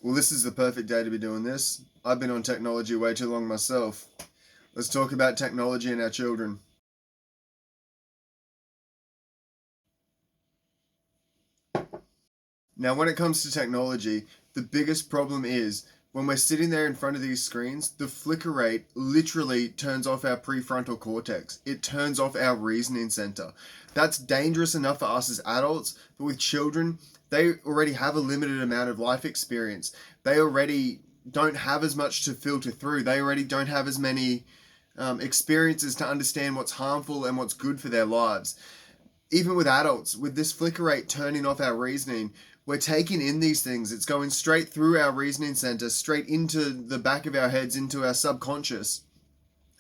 Well, this is the perfect day to be doing this. I've been on technology way too long myself. Let's talk about technology and our children. Now, when it comes to technology, the biggest problem is when we're sitting there in front of these screens, the flicker rate literally turns off our prefrontal cortex. It turns off our reasoning center. That's dangerous enough for us as adults, but with children, they already have a limited amount of life experience. They already don't have as much to filter through. They already don't have as many experiences to understand what's harmful and what's good for their lives. Even with adults, with this flicker rate turning off our reasoning, we're taking in these things. It's going straight through our reasoning center, straight into the back of our heads, into our subconscious.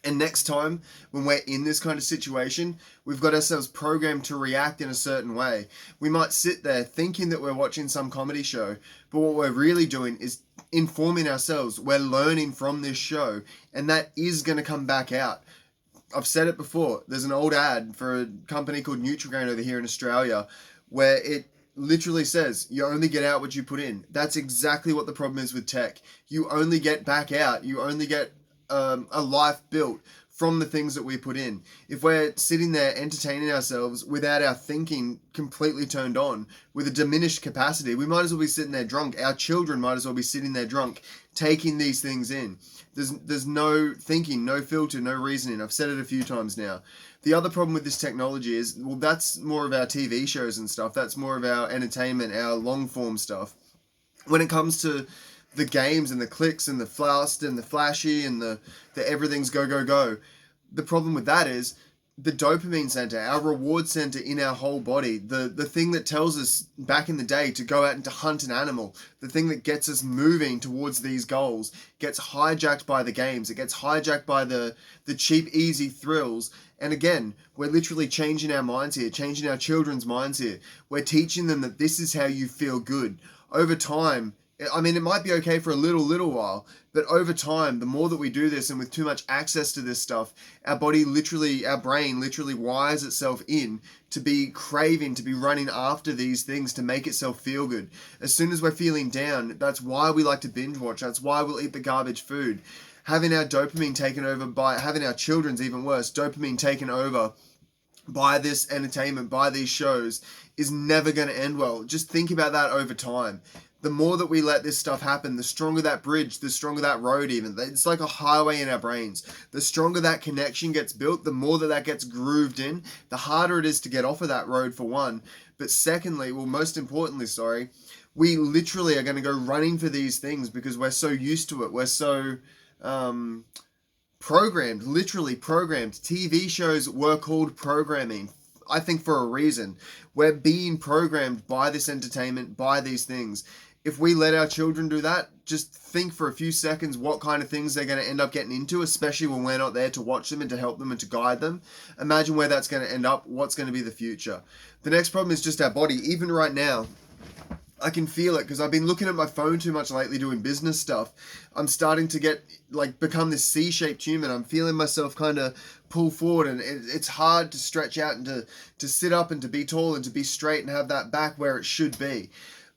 And next time, when we're in this kind of situation, we've got ourselves programmed to react in a certain way. We might sit there thinking that we're watching some comedy show, but what we're really doing is informing ourselves. We're learning from this show, and that is going to come back out. I've said it before. There's an old ad for a company called Nutrigrain over here in Australia where it literally says you only get out what you put in. That's exactly what the problem is with tech. You only get back out. You only get a life built from the things that we put in. If we're sitting there entertaining ourselves without our thinking completely turned on, with a diminished capacity, we might as well be sitting there drunk. Our children might as well be sitting there drunk, taking these things in. There's no thinking, no filter, no reasoning. I've said it a few times now. The other problem with this technology is, well, that's more of our TV shows and stuff. That's more of our entertainment, our long form stuff. When it comes to the games and the clicks and the fast and the flashy and the everything's go, go, go. The problem with that is the dopamine center, our reward center in our whole body, the thing that tells us back in the day to go out and to hunt an animal, the thing that gets us moving towards these goals, gets hijacked by the games. It gets hijacked by the cheap, easy thrills. And again, we're literally changing our minds here, changing our children's minds here. We're teaching them that this is how you feel good. Over time, I mean, it might be okay for a little while, but over time, the more that we do this and with too much access to this stuff, our brain literally wires itself in to be craving, to be running after these things to make itself feel good. As soon as we're feeling down, that's why we like to binge watch. That's why we'll eat the garbage food. Having our dopamine taken over by, having our children's even worse, dopamine taken over by this entertainment, by these shows, is never going to end well. Just think about that over time. The more that we let this stuff happen, the stronger that bridge, the stronger that road even. It's like a highway in our brains. The stronger that connection gets built, the more that gets grooved in, the harder it is to get off of that road, for one. But secondly, well, most importantly, we literally are going to go running for these things because we're so used to it. We're so programmed, literally programmed. TV shows were called programming, I think, for a reason. We're being programmed by this entertainment, by these things. If we let our children do that, just think for a few seconds what kind of things they're going to end up getting into, especially when we're not there to watch them and to help them and to guide them. Imagine where that's going to end up, what's going to be the future. The next problem is just our body. Even right now, I can feel it because I've been looking at my phone too much lately doing business stuff. I'm starting to become this C-shaped human. I'm feeling myself kind of pull forward, and it's hard to stretch out and to sit up and to be tall and to be straight and have that back where it should be.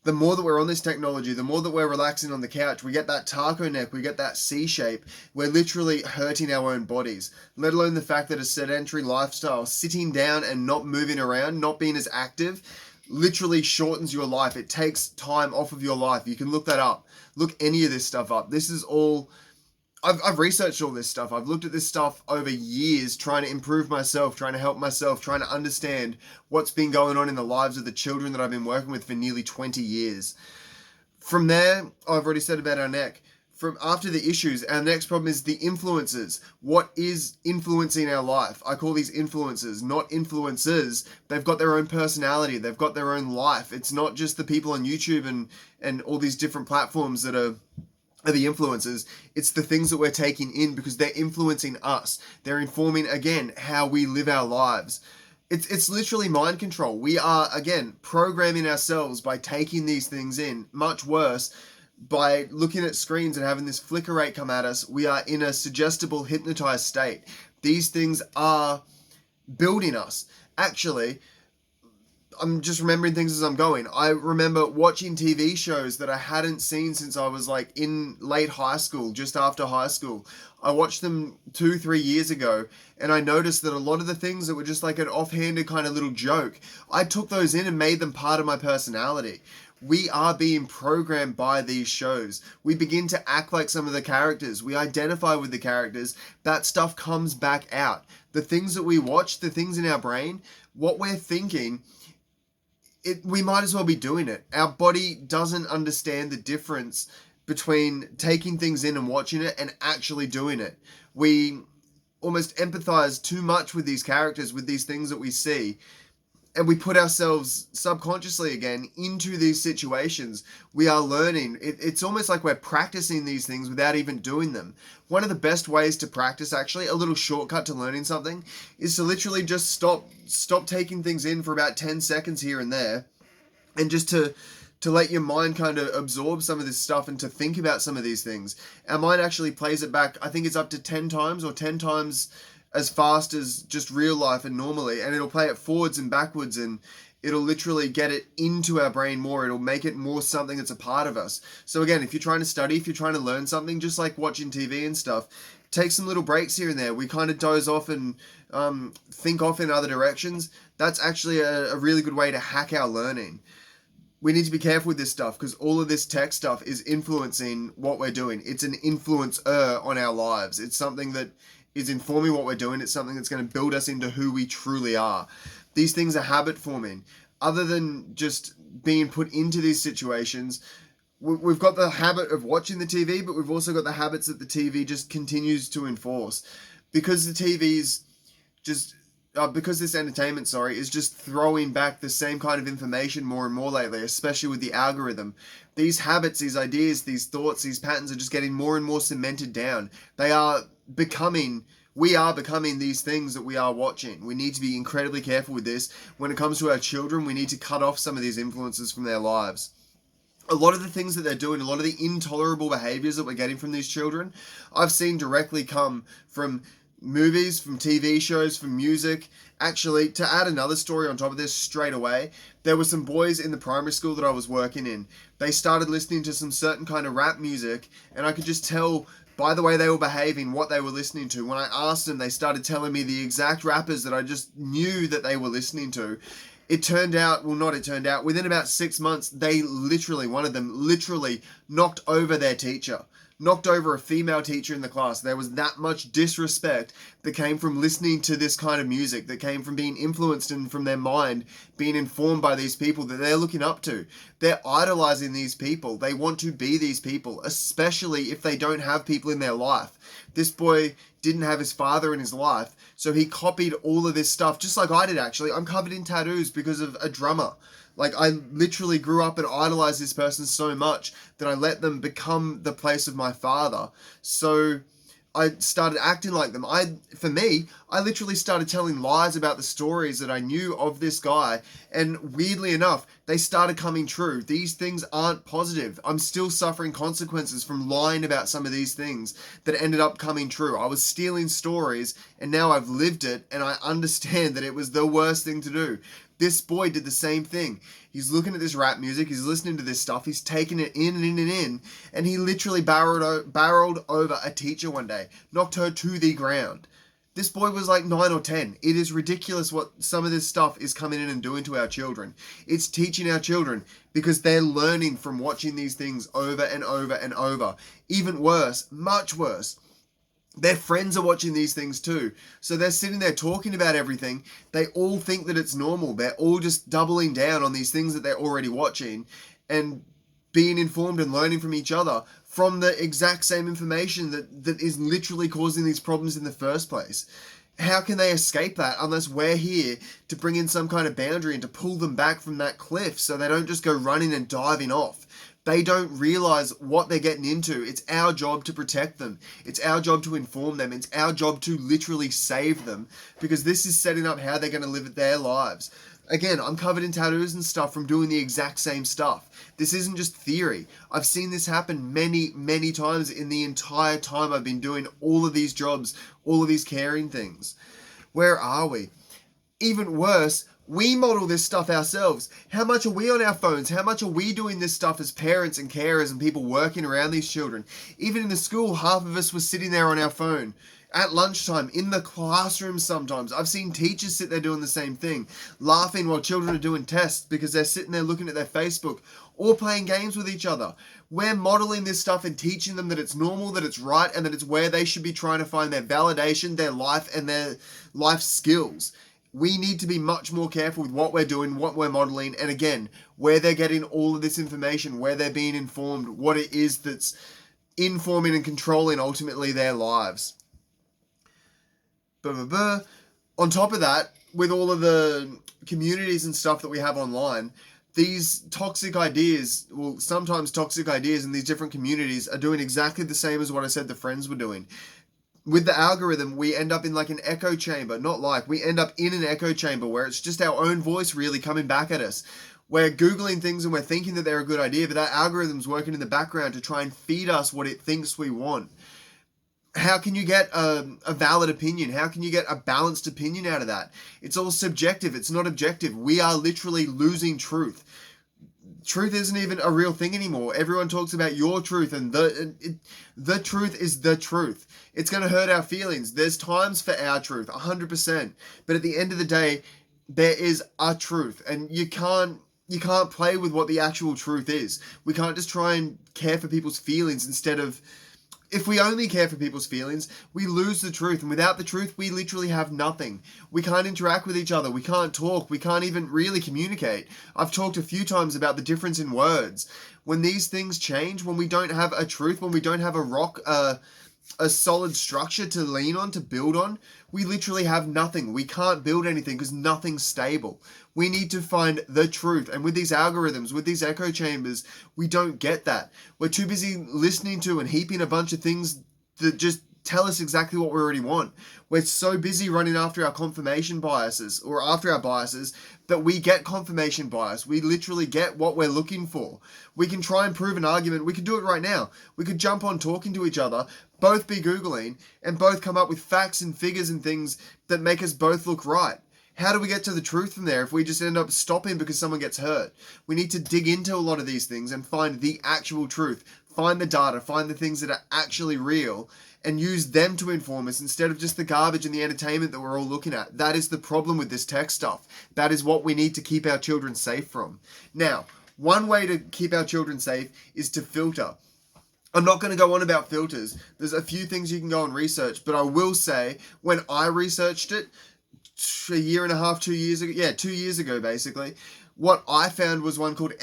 The more that we're on this technology, the more that we're relaxing on the couch, we get that taco neck, we get that C shape. We're literally hurting our own bodies, let alone the fact that a sedentary lifestyle, sitting down and not moving around, not being as active, literally shortens your life. It takes time off of your life. You can look that up. Look any of this stuff up. This is all... I've researched all this stuff. I've looked at this stuff over years, trying to improve myself, trying to help myself, trying to understand what's been going on in the lives of the children that I've been working with for nearly 20 years. From there, I've already said about our neck. From after the issues, our next problem is the influences. What is influencing our life? I call these influencers, not influencers. They've got their own personality. They've got their own life. It's not just the people on YouTube and all these different platforms that are the influencers. It's the things that we're taking in because they're influencing us. They're informing, again, how we live our lives. It's literally mind control. We are, again, programming ourselves by taking these things in. Much worse, by looking at screens and having this flicker rate come at us, we are in a suggestible, hypnotized state. These things are building us. Actually, I'm just remembering things as I'm going. I remember watching TV shows that I hadn't seen since I was like in late high school, just after high school. I watched them 2, 3 years ago, and I noticed that a lot of the things that were just like an offhanded kind of little joke, I took those in and made them part of my personality. We are being programmed by these shows. We begin to act like some of the characters. We identify with the characters. That stuff comes back out. The things that we watch, the things in our brain, what we're thinking, we might as well be doing it. Our body doesn't understand the difference between taking things in and watching it and actually doing it. We almost empathize too much with these characters, with these things that we see, and we put ourselves subconsciously again into these situations. We are learning. It's almost like we're practicing these things without even doing them. One of the best ways to practice, actually, a little shortcut to learning something, is to literally just stop taking things in for about 10 seconds here and there, and just to let your mind kind of absorb some of this stuff and to think about some of these things. Our mind actually plays it back, I think it's up to 10 times or 10 times as fast as just real life and normally, and it'll play it forwards and backwards, and it'll literally get it into our brain more. It'll make it more something that's a part of us. So again, if you're trying to study, if you're trying to learn something, just like watching TV and stuff, take some little breaks here and there. We kind of doze off and think off in other directions. That's actually a really good way to hack our learning. We need to be careful with this stuff, because all of this tech stuff is influencing what we're doing. It's an influencer on our lives. It's something that is informing what we're doing. It's something that's going to build us into who we truly are. These things are habit forming. Other than just being put into these situations, we've got the habit of watching the TV, but we've also got the habits that the TV just continues to enforce. Because the TV's just... because this entertainment, is just throwing back the same kind of information more and more lately, especially with the algorithm. These habits, these ideas, these thoughts, these patterns are just getting more and more cemented down. We are becoming these things that we are watching. We need to be incredibly careful with this. When it comes to our children, we need to cut off some of these influences from their lives. A lot of the things that they're doing, a lot of the intolerable behaviors that we're getting from these children, I've seen directly come from movies, from TV shows, from music. Actually, to add another story on top of this straight away, there were some boys in the primary school that I was working in. They started listening to some certain kind of rap music, and I could just tell by the way they were behaving, what they were listening to. When I asked them, they started telling me the exact rappers that I just knew that they were listening to. Within about 6 months, one of them literally knocked over their teacher. Knocked over a female teacher in the class. There was that much disrespect that came from listening to this kind of music, that came from being influenced and from their mind being informed by these people that they're looking up to. They're idolizing these people. They want to be these people, especially if they don't have people in their life. This boy didn't have his father in his life, so he copied all of this stuff, just like I did actually. I'm covered in tattoos because of a drummer. Like, I literally grew up and idolized this person so much that I let them become the place of my father. So I started acting like them. I literally started telling lies about the stories that I knew of this guy. And weirdly enough, they started coming true. These things aren't positive. I'm still suffering consequences from lying about some of these things that ended up coming true. I was stealing stories, and now I've lived it, and I understand that it was the worst thing to do. This boy did the same thing. He's looking at this rap music, he's listening to this stuff, he's taking it in and in and in, and he literally barreled over a teacher one day, knocked her to the ground. This boy was like 9 or 10. It is ridiculous what some of this stuff is coming in and doing to our children. It's teaching our children because they're learning from watching these things over and over and over. Even worse, much worse, their friends are watching these things too. So they're sitting there talking about everything. They all think that it's normal. They're all just doubling down on these things that they're already watching and being informed and learning from each other from the exact same information that is literally causing these problems in the first place. How can they escape that unless we're here to bring in some kind of boundary and to pull them back from that cliff so they don't just go running and diving off? They don't realize what they're getting into. It's our job to protect them. It's our job to inform them. It's our job to literally save them, because this is setting up how they're going to live their lives. Again, I'm covered in tattoos and stuff from doing the exact same stuff. This isn't just theory. I've seen this happen many, many times in the entire time I've been doing all of these jobs, all of these caring things. Where are we? Even worse, We model this stuff ourselves. How much are we on our phones? How much are we doing this stuff as parents and carers and people working around these children? Even in the school, half of us were sitting there on our phone. At lunchtime, in the classroom sometimes. I've seen teachers sit there doing the same thing, laughing while children are doing tests because they're sitting there looking at their Facebook or playing games with each other. We're modeling this stuff and teaching them that it's normal, that it's right, and that it's where they should be trying to find their validation, their life, and their life skills. We need to be much more careful with what we're doing, what we're modeling, and again, where they're getting all of this information, where they're being informed, what it is that's informing and controlling ultimately their lives. On top of that, with all of the communities and stuff that we have online, these toxic ideas, well, sometimes toxic ideas in these different communities are doing exactly the same as what I said the friends were doing. With the algorithm, we end up in like an echo chamber, we end up in an echo chamber where it's just our own voice really coming back at us. We're Googling things and we're thinking that they're a good idea, but that algorithm's working in the background to try and feed us what it thinks we want. How can you get a valid opinion? How can you get a balanced opinion out of that? It's all subjective. It's not objective. We are literally losing truth. Truth isn't even a real thing anymore. Everyone talks about your truth, and the truth is the truth. It's going to hurt our feelings. There's times for our truth, 100%. But at the end of the day, there is a truth, and you can't play with what the actual truth is. We can't just try and care for people's feelings instead of... If we only care for people's feelings, we lose the truth. And without the truth, we literally have nothing. We can't interact with each other. We can't talk. We can't even really communicate. I've talked a few times about the difference in words. When these things change, when we don't have a truth, when we don't have a solid structure to lean on, to build on, we literally have nothing. We can't build anything because nothing's stable. We need to find the truth. And with these algorithms, with these echo chambers, we don't get that. We're too busy listening to and heaping a bunch of things that just tell us exactly what we already want. We're so busy running after our confirmation biases or after our biases that we get confirmation bias. We literally get what we're looking for. We can try and prove an argument. We could do it right now. We could jump on talking to each other, both be Googling, and both come up with facts and figures and things that make us both look right. How do we get to the truth from there if we just end up stopping because someone gets hurt? We need to dig into a lot of these things and find the actual truth. Find the data, find the things that are actually real, and use them to inform us instead of just the garbage and the entertainment that we're all looking at. That is the problem with this tech stuff. That is what we need to keep our children safe from. Now, one way to keep our children safe is to filter. I'm not going to go on about filters. There's a few things you can go and research, but I will say when I researched it a year and a half, 2 years ago, 2 years ago basically, what I found was one called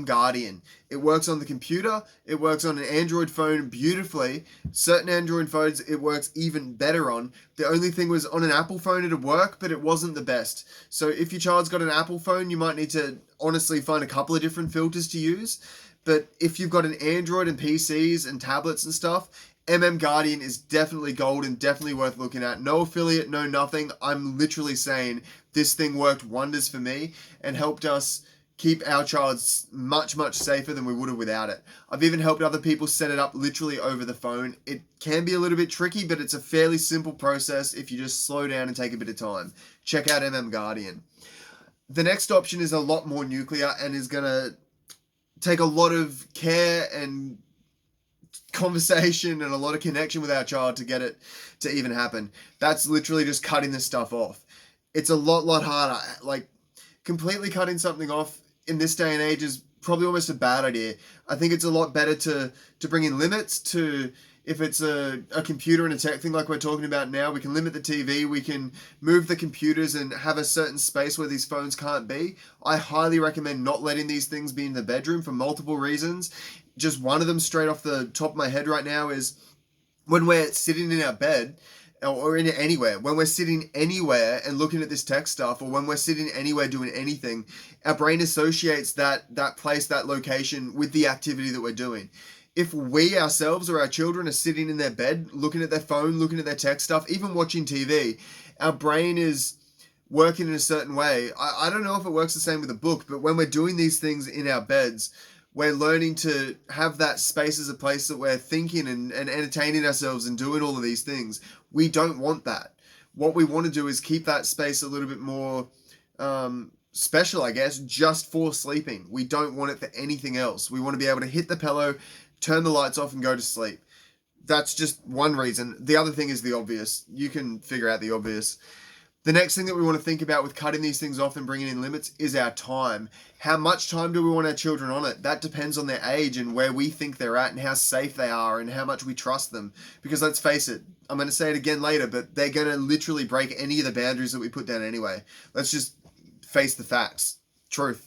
Guardian. It works on the computer. It works on an Android phone beautifully. Certain Android phones it works even better on. The only thing was on an Apple phone it'd work, but it wasn't the best. So if your child's got an Apple phone, you might need to honestly find a couple of different filters to use. But if you've got an Android and PCs and tablets and stuff, Guardian is definitely gold and definitely worth looking at. No affiliate, no nothing. I'm literally saying this thing worked wonders for me and helped us keep our child much, much safer than we would have without it. I've even helped other people set it up literally over the phone. It can be a little bit tricky, but it's a fairly simple process if you just slow down and take a bit of time. Check out Guardian. The next option is a lot more nuclear and is going to take a lot of care and conversation and a lot of connection with our child to get it to even happen. That's literally just cutting this stuff off. It's a lot harder. Like, completely cutting something off in this day and age is probably almost a bad idea. I think it's a lot better to bring in limits to... If it's a computer and a tech thing like we're talking about now, we can limit the TV, we can move the computers and have a certain space where these phones can't be. I highly recommend not letting these things be in the bedroom for multiple reasons. Just one of them straight off the top of my head right now is when we're sitting in our bed or in anywhere, when we're sitting anywhere and looking at this tech stuff, or when we're sitting anywhere doing anything, our brain associates that place, that location with the activity that we're doing. If we ourselves or our children are sitting in their bed, looking at their phone, looking at their tech stuff, even watching TV, our brain is working in a certain way. I don't know if it works the same with a book, but when we're doing these things in our beds, we're learning to have that space as a place that we're thinking and entertaining ourselves and doing all of these things. We don't want that. What we want to do is keep that space a little bit more special, I guess, just for sleeping. We don't want it for anything else. We want to be able to hit the pillow, turn the lights off, and go to sleep. That's just one reason. The other thing is the obvious. You can figure out the obvious. The next thing that we want to think about with cutting these things off and bringing in limits is our time. How much time do we want our children on it? That depends on their age and where we think they're at and how safe they are and how much we trust them. Because let's face it, I'm going to say it again later, but they're going to literally break any of the boundaries that we put down anyway. Let's just face the facts. Truth.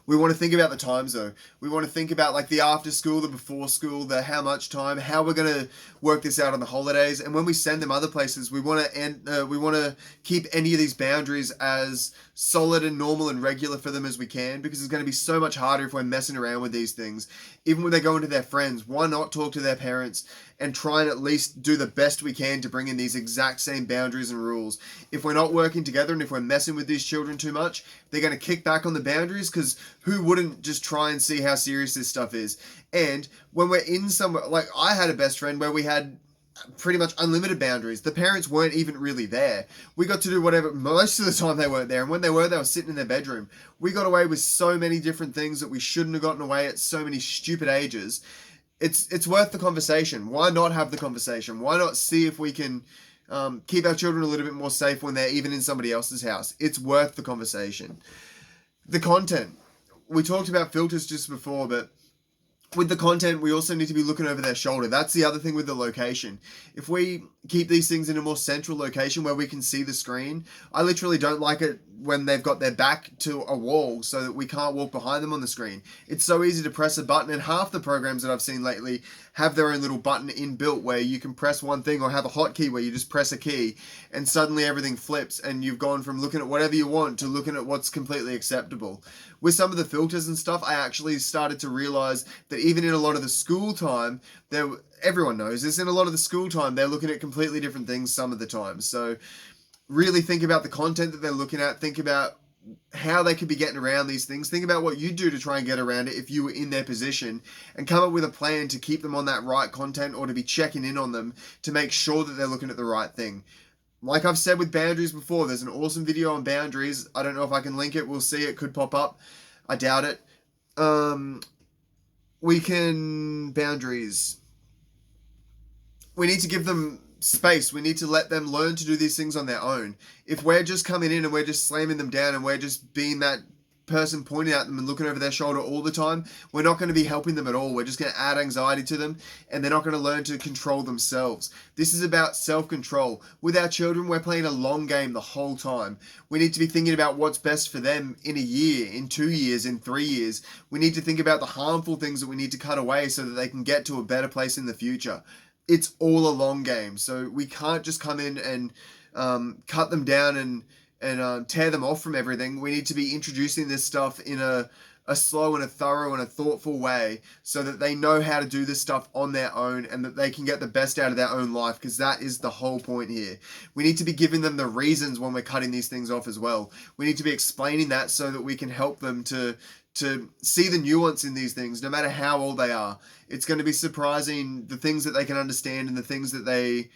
We want to think about the times though. We want to think about like the after school, the before school, the how much time, how we're going to work this out on the holidays. And when we send them other places, we want to keep any of these boundaries as solid and normal and regular for them as we can, because it's going to be so much harder if we're messing around with these things. Even when they go into their friends, why not talk to their parents and try and at least do the best we can to bring in these exact same boundaries and rules? If we're not working together and if we're messing with these children too much, they're going to kick back on the boundaries, because who wouldn't just try and see how serious this stuff is? And when we're in somewhere, like I had a best friend where we had pretty much unlimited boundaries. The parents weren't even really there. We got to do whatever. Most of the time they weren't there, and when they were sitting in their bedroom. We got away with so many different things that we shouldn't have gotten away at so many stupid ages. It's worth the conversation. Why not have the conversation? Why not see if we can keep our children a little bit more safe when they're even in somebody else's house? It's worth the conversation. The content. We talked about filters just before, but with the content, we also need to be looking over their shoulder. That's the other thing with the location. If we keep these things in a more central location where we can see the screen, I literally don't like it when they've got their back to a wall so that we can't walk behind them on the screen. It's so easy to press a button, and half the programs that I've seen lately have their own little button inbuilt where you can press one thing, or have a hotkey where you just press a key and suddenly everything flips and you've gone from looking at whatever you want to looking at what's completely acceptable. With some of the filters and stuff, I actually started to realize that even in a lot of the school time, everyone knows this, in a lot of the school time, they're looking at completely different things some of the time. So really think about the content that they're looking at. Think about how they could be getting around these things. Think about what you'd do to try and get around it if you were in their position, and come up with a plan to keep them on that right content, or to be checking in on them to make sure that they're looking at the right thing. Like I've said with boundaries before, there's an awesome video on boundaries. I don't know if I can link it. We'll see. It could pop up. I doubt it. Boundaries. We need to give them space. We need to let them learn to do these things on their own. If we're just coming in and we're just slamming them down and we're just being that person pointing at them and looking over their shoulder all the time, we're not going to be helping them at all. We're just going to add anxiety to them, and they're not going to learn to control themselves. This is about self-control. With our children, we're playing a long game the whole time. We need to be thinking about what's best for them in a year, in 2 years, in 3 years. We need to think about the harmful things that we need to cut away so that they can get to a better place in the future. It's all a long game, so we can't just come in and cut them down and tear them off from everything. We need to be introducing this stuff in a slow and a thorough and a thoughtful way, so that they know how to do this stuff on their own and that they can get the best out of their own life, because that is the whole point here. We need to be giving them the reasons when we're cutting these things off as well. We need to be explaining that so that we can help them to see the nuance in these things, no matter how old they are. It's going to be surprising the things that they can understand and the things that they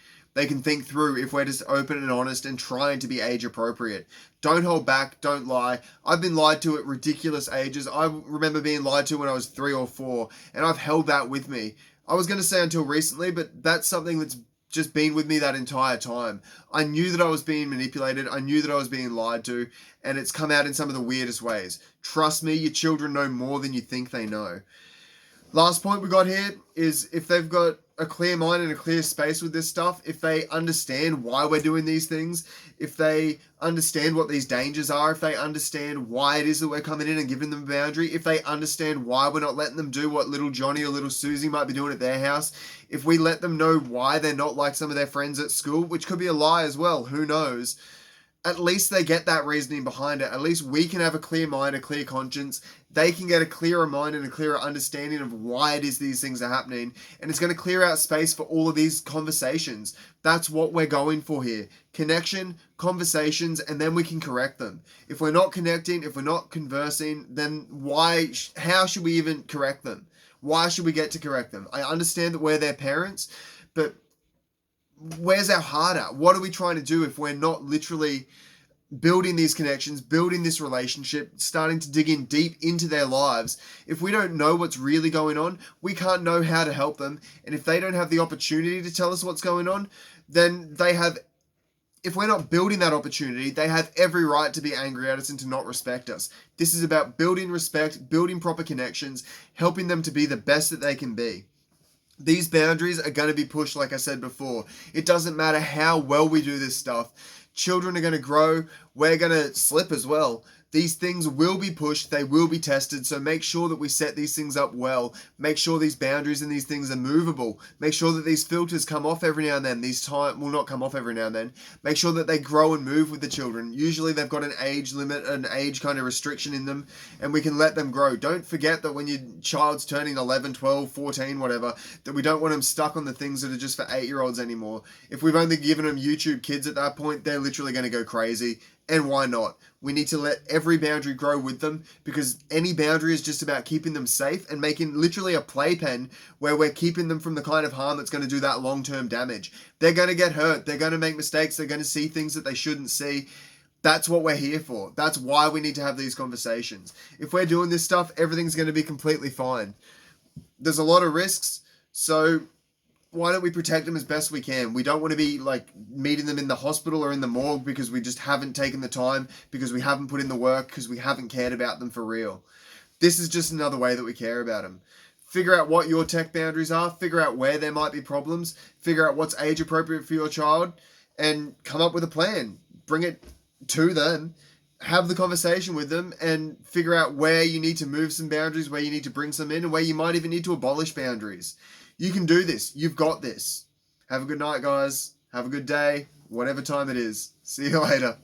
can think through if we're just open and honest and trying to be age appropriate. Don't hold back, don't lie. I've been lied to at ridiculous ages. I remember being lied to when I was 3 or 4, and I've held that with me. I was going to say until recently, but that's something that's just been with me that entire time. I knew that I was being manipulated. I knew that I was being lied to, and it's come out in some of the weirdest ways. Trust me, your children know more than you think they know. Last point we got here is, if they've got a clear mind and a clear space with this stuff, if they understand why we're doing these things, if they understand what these dangers are, if they understand why it is that we're coming in and giving them a boundary, if they understand why we're not letting them do what little Johnny or little Susie might be doing at their house, if we let them know why they're not like some of their friends at school, which could be a lie as well, who knows, at least they get that reasoning behind it. At least we can have a clear mind, a clear conscience. They can get a clearer mind and a clearer understanding of why it is these things are happening. And it's going to clear out space for all of these conversations. That's what we're going for here. Connection, conversations, and then we can correct them. If we're not connecting, if we're not conversing, then how should we even correct them? Why should we get to correct them? I understand that we're their parents, but where's our heart at? What are we trying to do if we're not literally building these connections, building this relationship, starting to dig in deep into their lives. If we don't know what's really going on, we can't know how to help them. And if they don't have the opportunity to tell us what's going on, then if we're not building that opportunity, they have every right to be angry at us and to not respect us. This is about building respect, building proper connections, helping them to be the best that they can be. These boundaries are going to be pushed, like I said before. It doesn't matter how well we do this stuff. Children are going to grow. We're going to slip as well. These things will be pushed. They will be tested. So make sure that we set these things up well. Make sure these boundaries and these things are movable. Make sure that these filters come off every now and then. These time will not come off every now and then. Make sure that they grow and move with the children. Usually they've got an age limit, an age kind of restriction in them, and we can let them grow. Don't forget that when your child's turning 11, 12, 14, whatever, that we don't want them stuck on the things that are just for 8-year-olds anymore. If we've only given them YouTube Kids at that point, they're literally going to go crazy. And why not? We need to let every boundary grow with them, because any boundary is just about keeping them safe and making literally a playpen where we're keeping them from the kind of harm that's going to do that long-term damage. They're going to get hurt. They're going to make mistakes. They're going to see things that they shouldn't see. That's what we're here for. That's why we need to have these conversations. If we're doing this stuff, everything's going to be completely fine. There's a lot of risks, so why don't we protect them as best we can? We don't want to be like meeting them in the hospital or in the morgue because we just haven't taken the time, because we haven't put in the work, because we haven't cared about them for real. This is just another way that we care about them. Figure out what your tech boundaries are, figure out where there might be problems, figure out what's age appropriate for your child, and come up with a plan. Bring it to them, have the conversation with them, and figure out where you need to move some boundaries, where you need to bring some in, and where you might even need to abolish boundaries. You can do this. You've got this. Have a good night, guys. Have a good day, whatever time it is. See you later.